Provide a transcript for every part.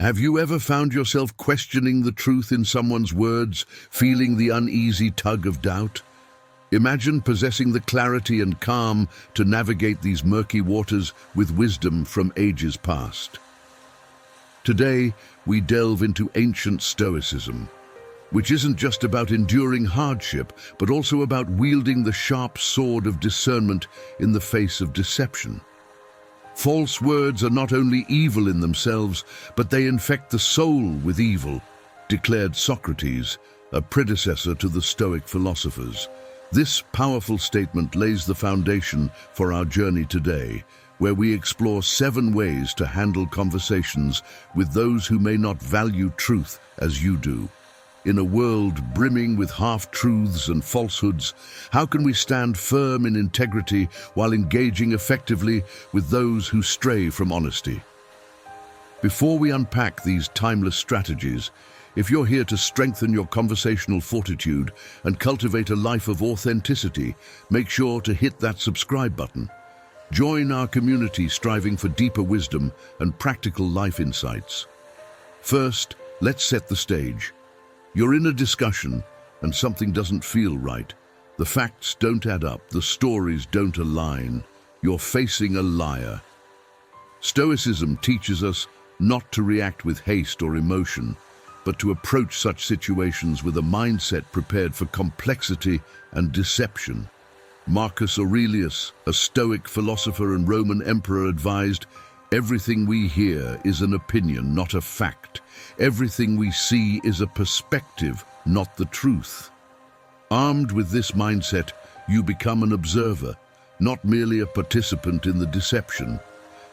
Have you ever found yourself questioning the truth in someone's words, feeling the uneasy tug of doubt? Imagine possessing the clarity and calm to navigate these murky waters with wisdom from ages past. Today, we delve into ancient Stoicism, which isn't just about enduring hardship, but also about wielding the sharp sword of discernment in the face of deception. False words are not only evil in themselves, but they infect the soul with evil, declared Socrates, a predecessor to the Stoic philosophers. This powerful statement lays the foundation for our journey today, where we explore 7 ways to handle conversations with those who may not value truth as you do. In a world brimming with half-truths and falsehoods, how can we stand firm in integrity while engaging effectively with those who stray from honesty? Before we unpack these timeless strategies, if you're here to strengthen your conversational fortitude and cultivate a life of authenticity, make sure to hit that subscribe button. Join our community striving for deeper wisdom and practical life insights. First, let's set the stage. You're in a discussion and something doesn't feel right. The facts don't add up, the stories don't align. You're facing a liar. Stoicism teaches us not to react with haste or emotion, but to approach such situations with a mindset prepared for complexity and deception. Marcus Aurelius, a Stoic philosopher and Roman emperor, advised, "Everything we hear is an opinion, not a fact. Everything we see is a perspective, not the truth." Armed with this mindset, you become an observer, not merely a participant in the deception.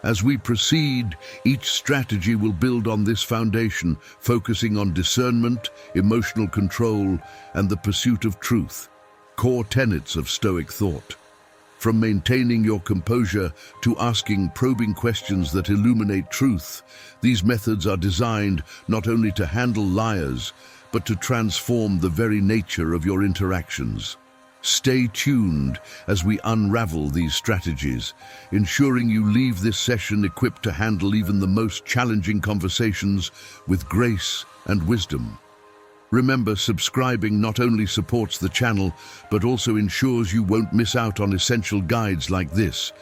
As we proceed, each strategy will build on this foundation, focusing on discernment, emotional control, and the pursuit of truth, core tenets of Stoic thought. From maintaining your composure to asking probing questions that illuminate truth, these methods are designed not only to handle liars, but to transform the very nature of your interactions. Stay tuned as we unravel these strategies, ensuring you leave this session equipped to handle even the most challenging conversations with grace and wisdom. Remember, subscribing not only supports the channel, but also ensures you won't miss out on essential guides like this,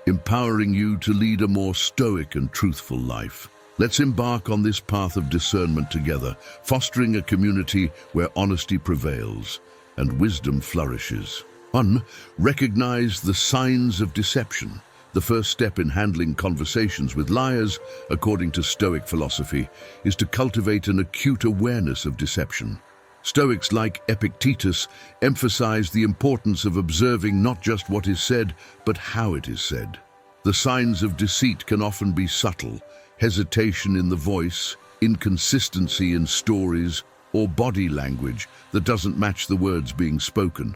empowering you to lead a more stoic and truthful life. Let's embark on this path of discernment together, fostering a community where honesty prevails and wisdom flourishes. 1. Recognize the signs of deception. The first step in handling conversations with liars, according to Stoic philosophy, is to cultivate an acute awareness of deception. Stoics like Epictetus emphasize the importance of observing not just what is said, but how it is said. The signs of deceit can often be subtle: hesitation in the voice, inconsistency in stories, or body language that doesn't match the words being spoken.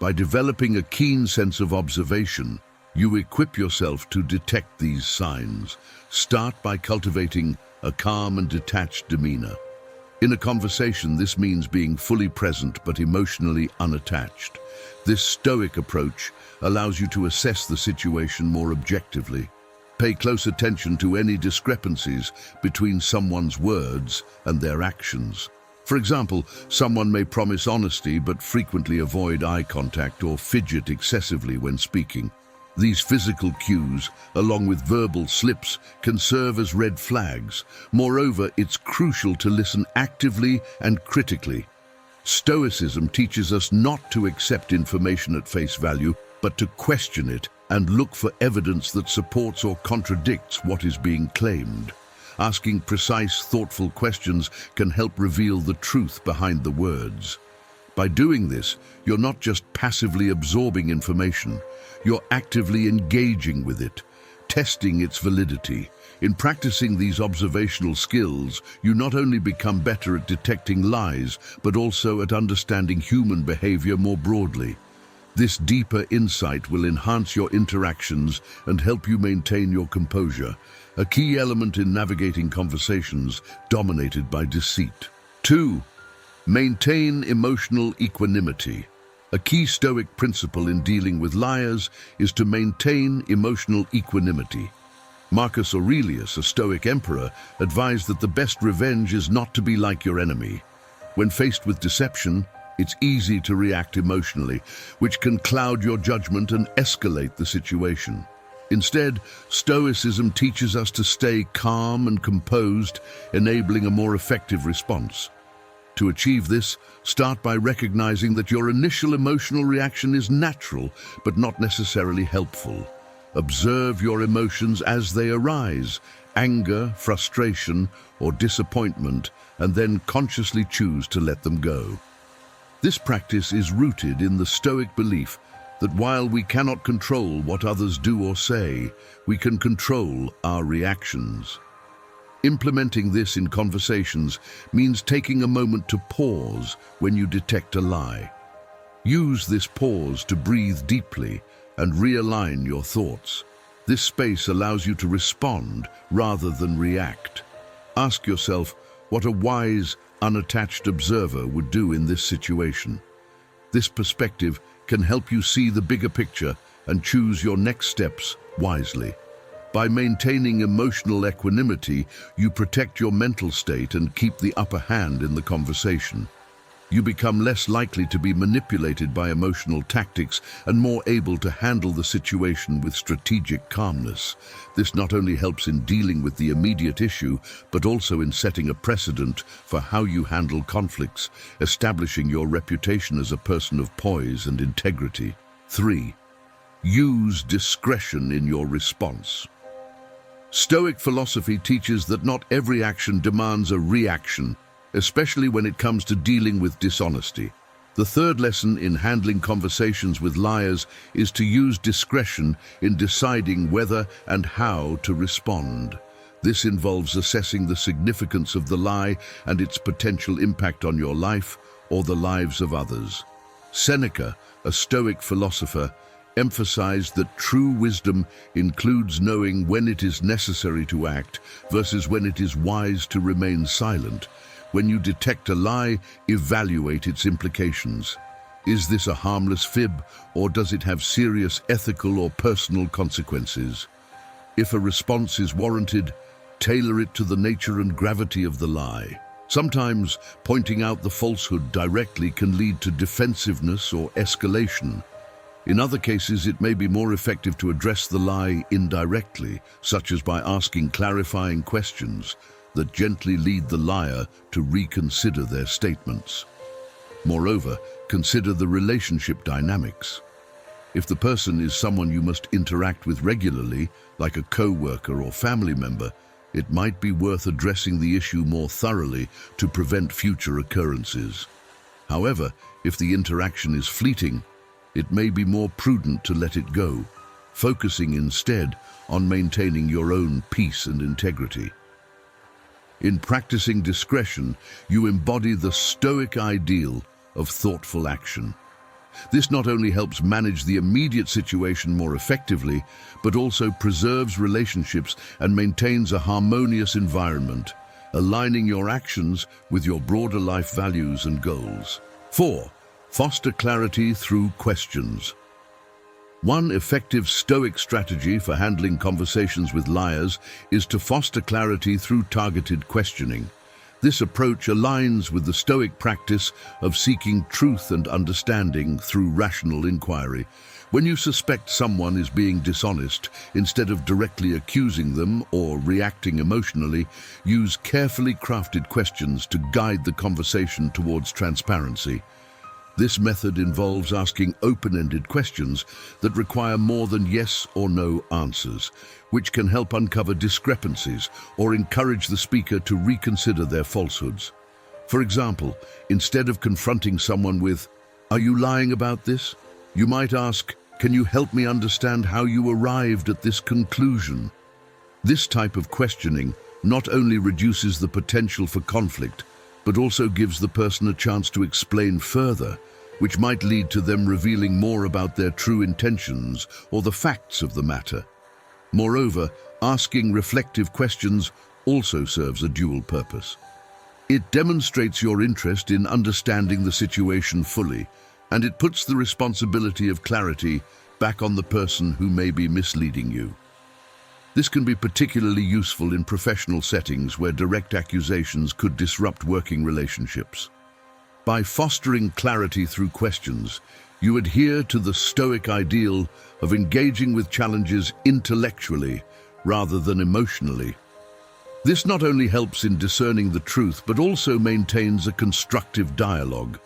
By developing a keen sense of observation, you equip yourself to detect these signs. Start by cultivating a calm and detached demeanor. In a conversation, this means being fully present but emotionally unattached. This Stoic approach allows you to assess the situation more objectively. Pay close attention to any discrepancies between someone's words and their actions. For example, someone may promise honesty but frequently avoid eye contact or fidget excessively when speaking. These physical cues, along with verbal slips, can serve as red flags. Moreover, it's crucial to listen actively and critically. Stoicism teaches us not to accept information at face value, but to question it and look for evidence that supports or contradicts what is being claimed. Asking precise, thoughtful questions can help reveal the truth behind the words. By doing this, you're not just passively absorbing information, you're actively engaging with it, testing its validity. In practicing these observational skills, you not only become better at detecting lies, but also at understanding human behavior more broadly. This deeper insight will enhance your interactions and help you maintain your composure, a key element in navigating conversations dominated by deceit. 2. Maintain emotional equanimity. A key Stoic principle in dealing with liars is to maintain emotional equanimity. Marcus Aurelius, a Stoic emperor, advised that the best revenge is not to be like your enemy. When faced with deception, it's easy to react emotionally, which can cloud your judgment and escalate the situation. Instead, Stoicism teaches us to stay calm and composed, enabling a more effective response. To achieve this, start by recognizing that your initial emotional reaction is natural, but not necessarily helpful. Observe your emotions as they arise, anger, frustration, or disappointment, and then consciously choose to let them go. This practice is rooted in the Stoic belief that while we cannot control what others do or say, we can control our reactions. Implementing this in conversations means taking a moment to pause when you detect a lie. Use this pause to breathe deeply and realign your thoughts. This space allows you to respond rather than react. Ask yourself what a wise, unattached observer would do in this situation. This perspective can help you see the bigger picture and choose your next steps wisely. By maintaining emotional equanimity, you protect your mental state and keep the upper hand in the conversation. You become less likely to be manipulated by emotional tactics and more able to handle the situation with strategic calmness. This not only helps in dealing with the immediate issue, but also in setting a precedent for how you handle conflicts, establishing your reputation as a person of poise and integrity. 3. Use discretion in your response. Stoic philosophy teaches that not every action demands a reaction, especially when it comes to dealing with dishonesty. The third lesson in handling conversations with liars is to use discretion in deciding whether and how to respond. This involves assessing the significance of the lie and its potential impact on your life or the lives of others. Seneca, a Stoic philosopher, emphasized that true wisdom includes knowing when it is necessary to act versus when it is wise to remain silent. When you detect a lie, evaluate its implications. Is this a harmless fib, or does it have serious ethical or personal consequences? If a response is warranted, tailor it to the nature and gravity of the lie. Sometimes pointing out the falsehood directly can lead to defensiveness or escalation. In other cases, it may be more effective to address the lie indirectly, such as by asking clarifying questions that gently lead the liar to reconsider their statements. Moreover, consider the relationship dynamics. If the person is someone you must interact with regularly, like a co-worker or family member, it might be worth addressing the issue more thoroughly to prevent future occurrences. However, if the interaction is fleeting, it may be more prudent to let it go, focusing instead on maintaining your own peace and integrity. In practicing discretion, you embody the Stoic ideal of thoughtful action. This not only helps manage the immediate situation more effectively, but also preserves relationships and maintains a harmonious environment, aligning your actions with your broader life values and goals. 4. Foster clarity through questions. One effective Stoic strategy for handling conversations with liars is to foster clarity through targeted questioning. This approach aligns with the Stoic practice of seeking truth and understanding through rational inquiry. When you suspect someone is being dishonest, instead of directly accusing them or reacting emotionally, use carefully crafted questions to guide the conversation towards transparency. This method involves asking open-ended questions that require more than yes or no answers, which can help uncover discrepancies or encourage the speaker to reconsider their falsehoods. For example, instead of confronting someone with, "Are you lying about this?" you might ask, "Can you help me understand how you arrived at this conclusion?" This type of questioning not only reduces the potential for conflict, but also gives the person a chance to explain further, which might lead to them revealing more about their true intentions or the facts of the matter. Moreover, asking reflective questions also serves a dual purpose. It demonstrates your interest in understanding the situation fully, and it puts the responsibility of clarity back on the person who may be misleading you. This can be particularly useful in professional settings where direct accusations could disrupt working relationships. By fostering clarity through questions, you adhere to the Stoic ideal of engaging with challenges intellectually rather than emotionally. This not only helps in discerning the truth, but also maintains a constructive dialogue,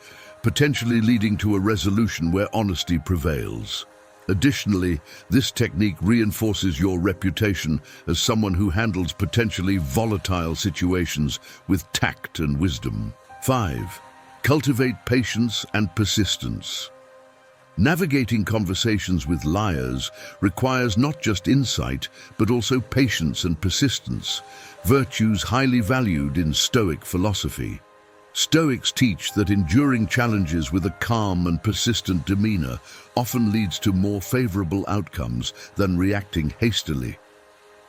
potentially leading to a resolution where honesty prevails. Additionally, this technique reinforces your reputation as someone who handles potentially volatile situations with tact and wisdom. 5. Cultivate patience and persistence. Navigating conversations with liars requires not just insight, but also patience and persistence, virtues highly valued in Stoic philosophy. Stoics teach that enduring challenges with a calm and persistent demeanor often leads to more favorable outcomes than reacting hastily.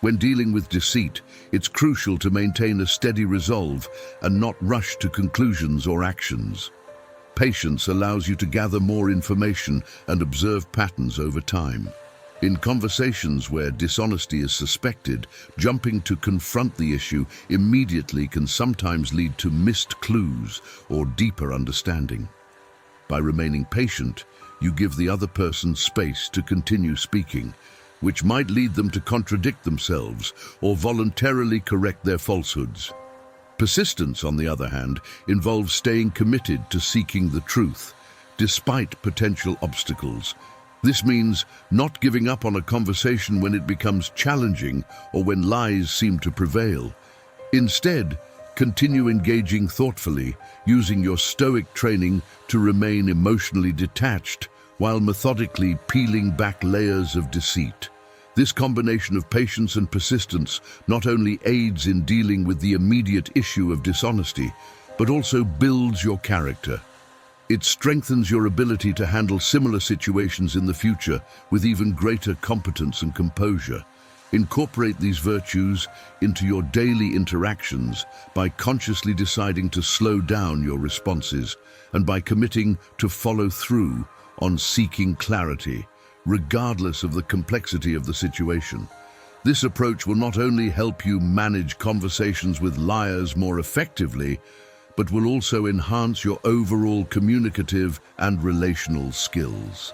When dealing with deceit, it's crucial to maintain a steady resolve and not rush to conclusions or actions. Patience allows you to gather more information and observe patterns over time. In conversations where dishonesty is suspected, jumping to confront the issue immediately can sometimes lead to missed clues or deeper understanding. By remaining patient, you give the other person space to continue speaking, which might lead them to contradict themselves or voluntarily correct their falsehoods. Persistence, on the other hand, involves staying committed to seeking the truth, despite potential obstacles. This means not giving up on a conversation when it becomes challenging or when lies seem to prevail. Instead, continue engaging thoughtfully, using your Stoic training to remain emotionally detached while methodically peeling back layers of deceit. This combination of patience and persistence not only aids in dealing with the immediate issue of dishonesty, but also builds your character. It strengthens your ability to handle similar situations in the future with even greater competence and composure. Incorporate these virtues into your daily interactions by consciously deciding to slow down your responses and by committing to follow through on seeking clarity, regardless of the complexity of the situation. This approach will not only help you manage conversations with liars more effectively, but will also enhance your overall communicative and relational skills.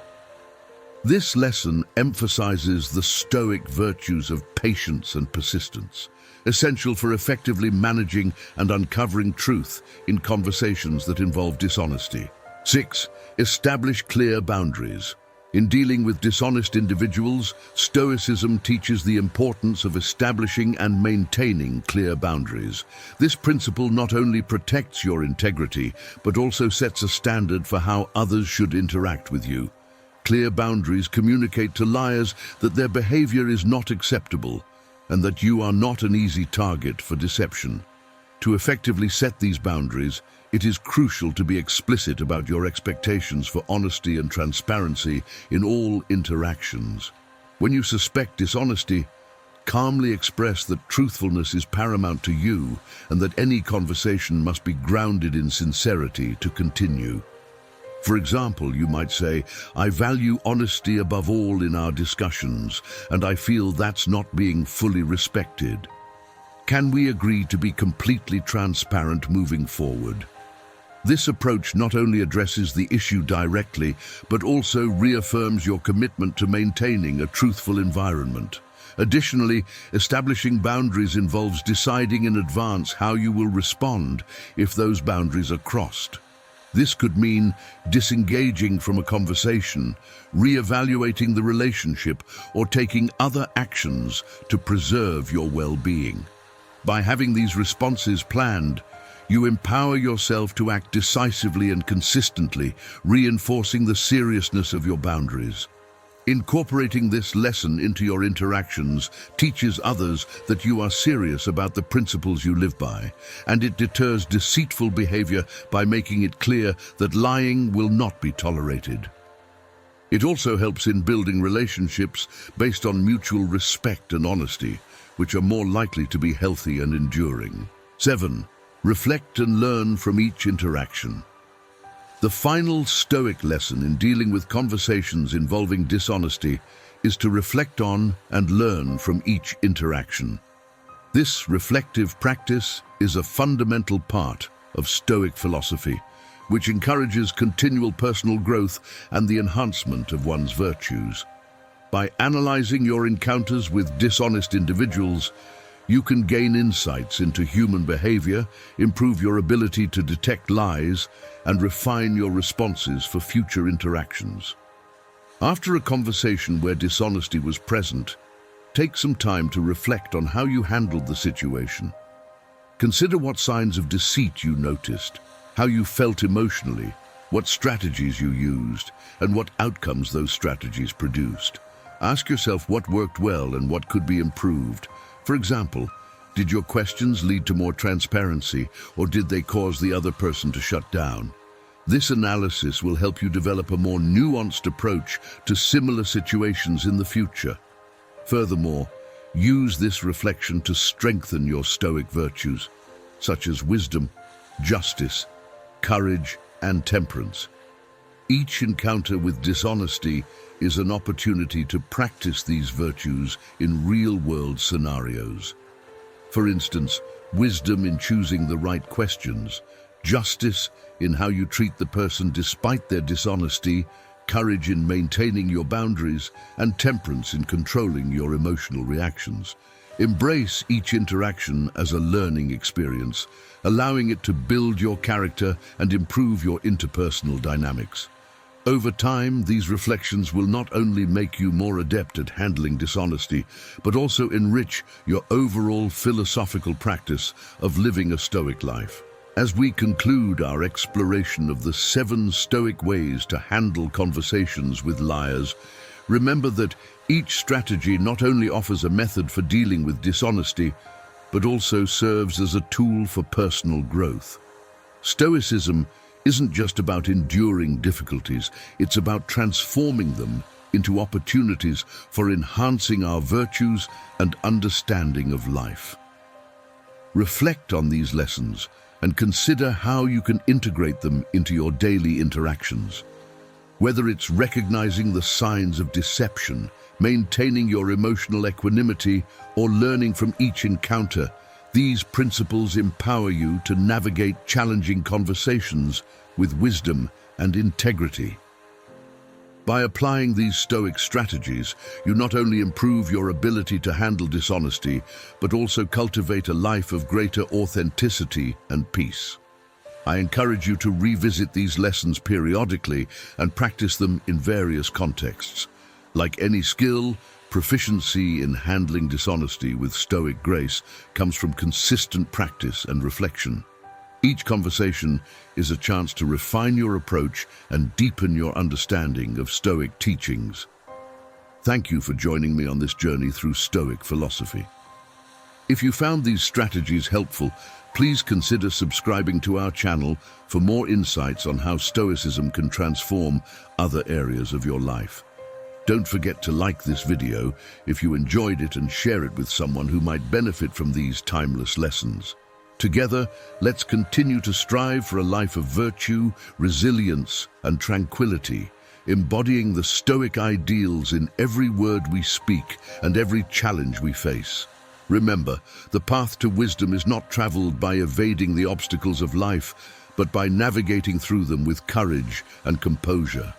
This lesson emphasizes the Stoic virtues of patience and persistence, essential for effectively managing and uncovering truth in conversations that involve dishonesty. 6. Establish clear boundaries. In dealing with dishonest individuals, Stoicism teaches the importance of establishing and maintaining clear boundaries. This principle not only protects your integrity, but also sets a standard for how others should interact with you. Clear boundaries communicate to liars that their behavior is not acceptable and that you are not an easy target for deception. To effectively set these boundaries, it is crucial to be explicit about your expectations for honesty and transparency in all interactions. When you suspect dishonesty, calmly express that truthfulness is paramount to you and that any conversation must be grounded in sincerity to continue. For example, you might say, "I value honesty above all in our discussions, and I feel that's not being fully respected. Can we agree to be completely transparent moving forward?" This approach not only addresses the issue directly, but also reaffirms your commitment to maintaining a truthful environment. Additionally, establishing boundaries involves deciding in advance how you will respond if those boundaries are crossed. This could mean disengaging from a conversation, reevaluating the relationship, or taking other actions to preserve your well-being. By having these responses planned, you empower yourself to act decisively and consistently, reinforcing the seriousness of your boundaries. Incorporating this lesson into your interactions teaches others that you are serious about the principles you live by, and it deters deceitful behavior by making it clear that lying will not be tolerated. It also helps in building relationships based on mutual respect and honesty, which are more likely to be healthy and enduring. 7. Reflect and learn from each interaction. The final Stoic lesson in dealing with conversations involving dishonesty is to reflect on and learn from each interaction. This reflective practice is a fundamental part of Stoic philosophy, which encourages continual personal growth and the enhancement of one's virtues. By analyzing your encounters with dishonest individuals, you can gain insights into human behavior, improve your ability to detect lies, and refine your responses for future interactions. After a conversation where dishonesty was present, take some time to reflect on how you handled the situation. Consider what signs of deceit you noticed, how you felt emotionally, what strategies you used, and what outcomes those strategies produced. Ask yourself what worked well and what could be improved. For example, did your questions lead to more transparency, or did they cause the other person to shut down? This analysis will help you develop a more nuanced approach to similar situations in the future. Furthermore, use this reflection to strengthen your Stoic virtues, such as wisdom, justice, courage, and temperance. Each encounter with dishonesty is an opportunity to practice these virtues in real-world scenarios. For instance, wisdom in choosing the right questions, justice in how you treat the person despite their dishonesty, courage in maintaining your boundaries, and temperance in controlling your emotional reactions. Embrace each interaction as a learning experience, allowing it to build your character and improve your interpersonal dynamics. Over time, these reflections will not only make you more adept at handling dishonesty, but also enrich your overall philosophical practice of living a Stoic life. As we conclude our exploration of the 7 Stoic ways to handle conversations with liars, remember that each strategy not only offers a method for dealing with dishonesty, but also serves as a tool for personal growth. Stoicism isn't just about enduring difficulties, it's about transforming them into opportunities for enhancing our virtues and understanding of life. Reflect on these lessons and consider how you can integrate them into your daily interactions. Whether it's recognizing the signs of deception, maintaining your emotional equanimity, or learning from each encounter, these principles empower you to navigate challenging conversations with wisdom and integrity. By applying these Stoic strategies, you not only improve your ability to handle dishonesty, but also cultivate a life of greater authenticity and peace. I encourage you to revisit these lessons periodically and practice them in various contexts. Like any skill, proficiency in handling dishonesty with Stoic grace comes from consistent practice and reflection. Each conversation is a chance to refine your approach and deepen your understanding of Stoic teachings. Thank you for joining me on this journey through Stoic philosophy. If you found these strategies helpful, please consider subscribing to our channel for more insights on how Stoicism can transform other areas of your life. Don't forget to like this video if you enjoyed it and share it with someone who might benefit from these timeless lessons. Together, let's continue to strive for a life of virtue, resilience, and tranquility, embodying the Stoic ideals in every word we speak and every challenge we face. Remember, the path to wisdom is not traveled by evading the obstacles of life, but by navigating through them with courage and composure.